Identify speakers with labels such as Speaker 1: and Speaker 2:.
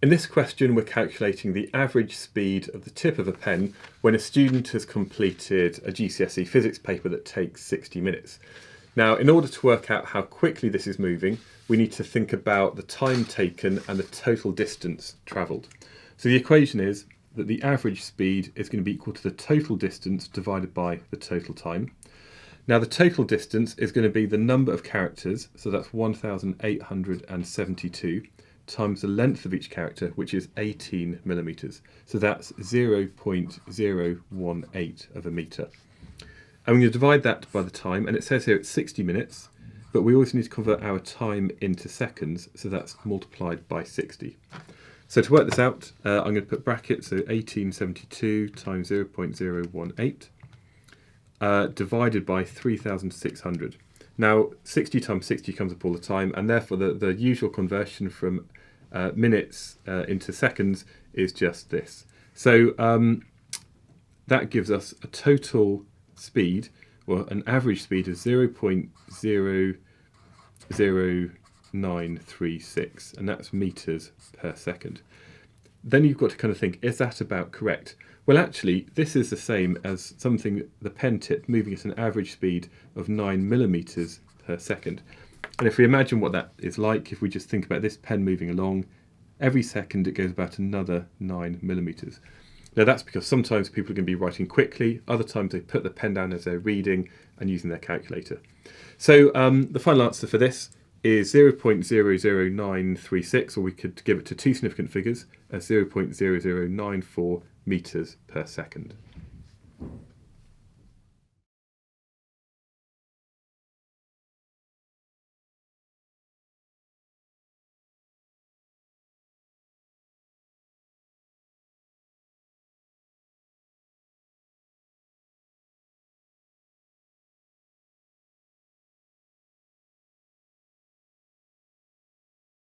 Speaker 1: In this question, we're calculating the average speed of the tip of a pen when a student has completed a GCSE Physics paper that takes 60 minutes. Now, in order to work out how quickly this is moving, we need to think about the time taken and the total distance travelled. So the equation is that the average speed is going to be equal to the total distance divided by the total time. Now, the total distance is going to be the number of characters, so that's 1,872, times the length of each character, which is 18 millimetres. So that's 0.018 of a metre. And we're going to divide that by the time, and it says here it's 60 minutes, but we always need to convert our time into seconds, so that's multiplied by 60. So to work this out, I'm going to put brackets, so 1872 times 0.018 divided by 3,600. Now, 60 times 60 comes up all the time, and therefore the usual conversion from minutes into seconds is just this. So that gives us a total speed, or an average speed of 0.00936, and that's meters per second. Then you've got to kind of think, is that about correct? Well, actually, this is the same as something, the pen tip moving at an average speed of 9 millimeters per second. And if we imagine what that is like, if we just think about this pen moving along, every second it goes about another 9 millimeters. Now that's because sometimes people are going to be writing quickly, other times they put the pen down as they're reading and using their calculator. So the final answer for this is 0.00936, or we could give it to two significant figures as 0.0094 meters per second.